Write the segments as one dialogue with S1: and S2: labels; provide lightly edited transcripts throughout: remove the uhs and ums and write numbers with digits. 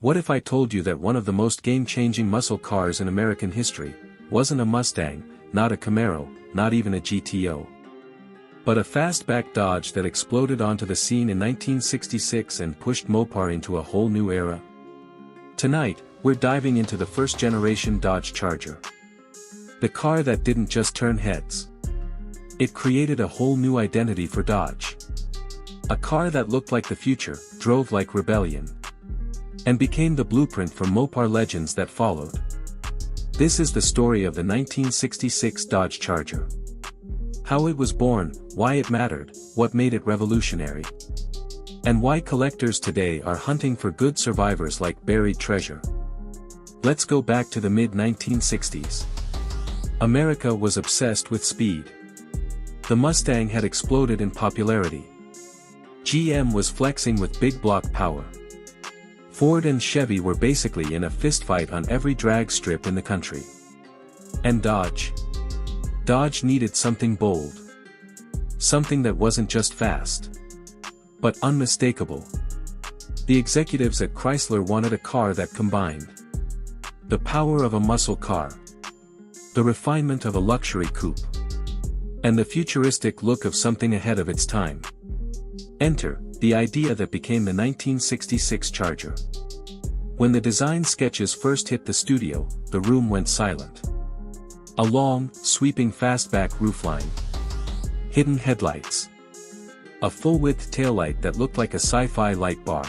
S1: What if I told you that one of the most game-changing muscle cars in American history wasn't a Mustang, not a Camaro, not even a GTO, but a fastback Dodge that exploded onto the scene in 1966 and pushed Mopar into a whole new era? Tonight, we're diving into the first-generation Dodge Charger. The car that didn't just turn heads. It created a whole new identity for Dodge. A car that looked like the future, drove like rebellion, and became the blueprint for Mopar legends that followed. This is the story of the 1966 Dodge Charger. How it was born, why it mattered, what made it revolutionary, and why collectors today are hunting for good survivors like buried treasure. Let's go back to the mid-1960s. America was obsessed with speed. The Mustang had exploded in popularity. GM was flexing with big block power. Ford and Chevy were basically in a fistfight on every drag strip in the country. And Dodge needed something bold. Something that wasn't just fast, but unmistakable. The executives at Chrysler wanted a car that combined the power of a muscle car, the refinement of a luxury coupe, and the futuristic look of something ahead of its time. Enter the idea that became the 1966 Charger. When the design sketches first hit the studio, the room went silent. A long, sweeping fastback roofline. Hidden headlights. A full-width taillight that looked like a sci-fi light bar.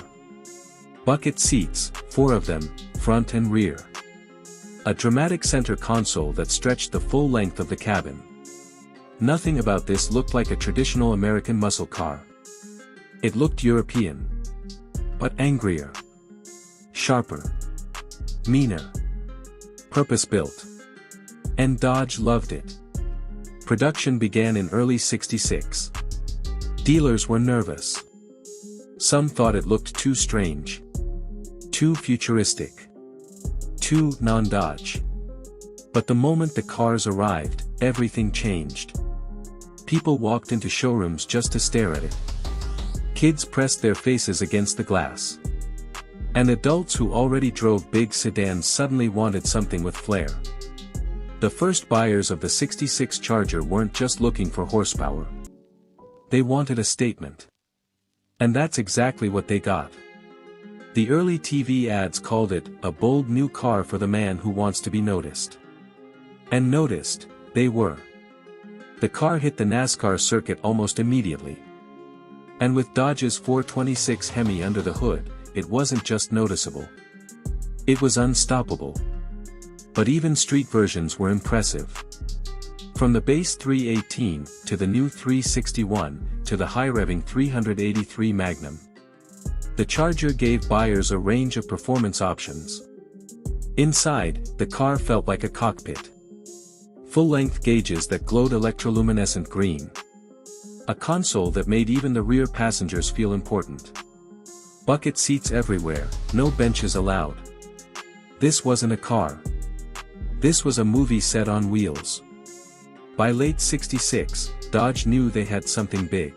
S1: Bucket seats, 4 of them, front and rear. A dramatic center console that stretched the full length of the cabin. Nothing about this looked like a traditional American muscle car. It looked European, but angrier, sharper, meaner, purpose-built. And Dodge loved it. Production began in early '66. Dealers were nervous. Some thought it looked too strange, too futuristic, too non-Dodge. But the moment the cars arrived, everything changed. People walked into showrooms just to stare at it. Kids pressed their faces against the glass. And adults who already drove big sedans suddenly wanted something with flair. The first buyers of the '66 Charger weren't just looking for horsepower. They wanted a statement. And that's exactly what they got. The early TV ads called it a bold new car for the man who wants to be noticed. And noticed, they were. The car hit the NASCAR circuit almost immediately. And with Dodge's 426 Hemi under the hood, it wasn't just noticeable. It was unstoppable. But even street versions were impressive. From the base 318, to the new 361, to the high-revving 383 Magnum. The Charger gave buyers a range of performance options. Inside, the car felt like a cockpit. Full-length gauges that glowed electroluminescent green. A console that made even the rear passengers feel important. Bucket seats everywhere, no benches allowed. This wasn't a car. This was a movie set on wheels. By late '66, Dodge knew they had something big.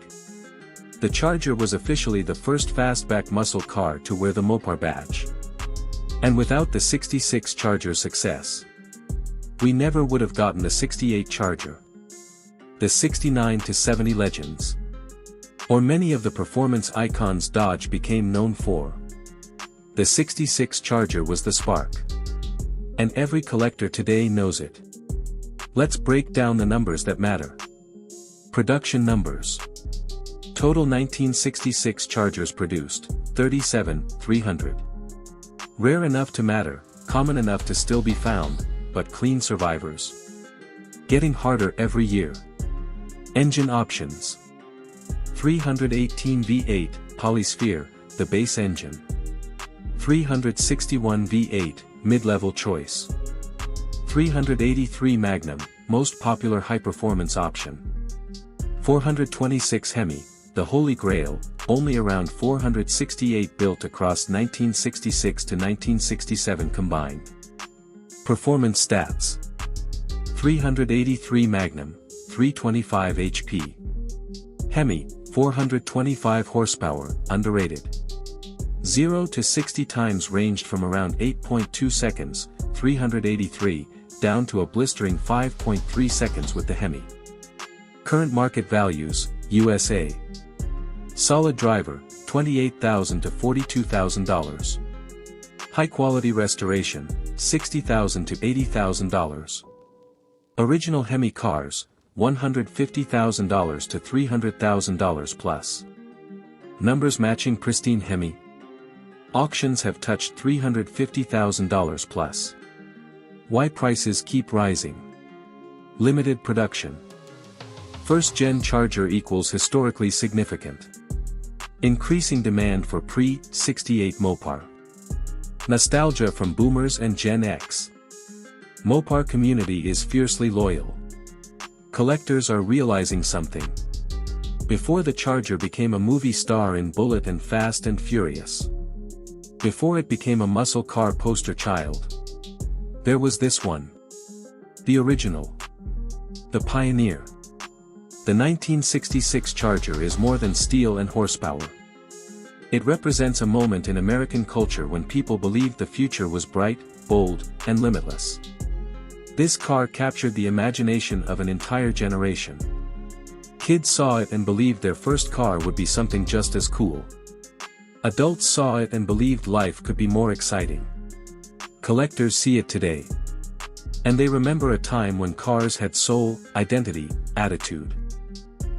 S1: The Charger was officially the first fastback muscle car to wear the Mopar badge. And without the '66 Charger's success, we never would have gotten the '68 Charger, the '69 to '70 legends, or many of the performance icons Dodge became known for. The '66 Charger was the spark. And every collector today knows it. Let's break down the numbers that matter. Production numbers. Total 1966 Chargers produced, 37,300. Rare enough to matter, common enough to still be found, but clean survivors. Getting harder every year. Engine options. 318 V8, Polysphere, the base engine. 361 V8, mid-level choice. 383 Magnum, most popular high-performance option. 426 Hemi, the Holy Grail, only around 468 built across 1966 to 1967 combined. Performance stats. 383 Magnum, 325 HP. Hemi, 425 horsepower, underrated. 0 to 60 times ranged from around 8.2 seconds, 383, down to a blistering 5.3 seconds with the Hemi. Current market values, USA. Solid driver, $28,000 to $42,000. High quality restoration, $60,000 to $80,000. Original Hemi cars, $150,000 to $300,000 plus. Numbers matching pristine Hemi. Auctions have touched $350,000 plus. Why prices keep rising? Limited production. First-gen Charger equals historically significant. Increasing demand for pre-68 Mopar. Nostalgia from Boomers and Gen X. Mopar community is fiercely loyal. Collectors are realizing something. Before the Charger became a movie star in Bullet and Fast and Furious. Before it became a muscle car poster child. There was this one. The original. The pioneer. The 1966 Charger is more than steel and horsepower. It represents a moment in American culture when people believed the future was bright, bold, and limitless. This car captured the imagination of an entire generation. Kids saw it and believed their first car would be something just as cool. Adults saw it and believed life could be more exciting. Collectors see it today. And they remember a time when cars had soul, identity, attitude.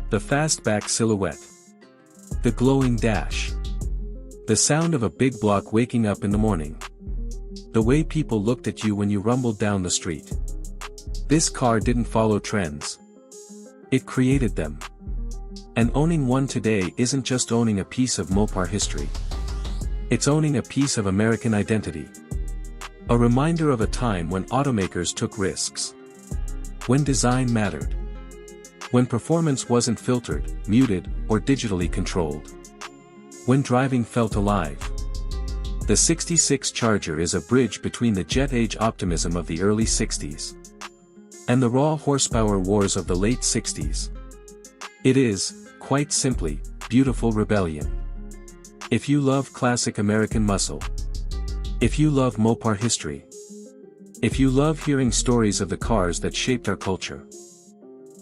S1: The fastback silhouette. The glowing dash. The sound of a big block waking up in the morning. The way people looked at you when you rumbled down the street. This car didn't follow trends. It created them. And owning one today isn't just owning a piece of Mopar history. It's owning a piece of American identity. A reminder of a time when automakers took risks. When design mattered. When performance wasn't filtered, muted, or digitally controlled. When driving felt alive. The 66 Charger is a bridge between the jet-age optimism of the early 60s. And the raw horsepower wars of the late 60s. It is, quite simply, beautiful rebellion. If you love classic American muscle. If you love Mopar history. If you love hearing stories of the cars that shaped our culture.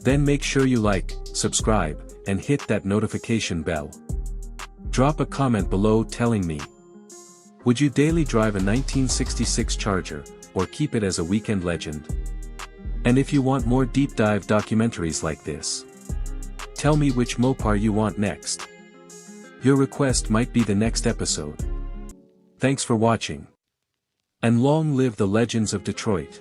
S1: Then make sure you like, subscribe, and hit that notification bell. Drop a comment below telling me. Would you daily drive a 1966 Charger, or keep it as a weekend legend? And if you want more deep dive documentaries like this, tell me which Mopar you want next. Your request might be the next episode. Thanks for watching. And long live the legends of Detroit.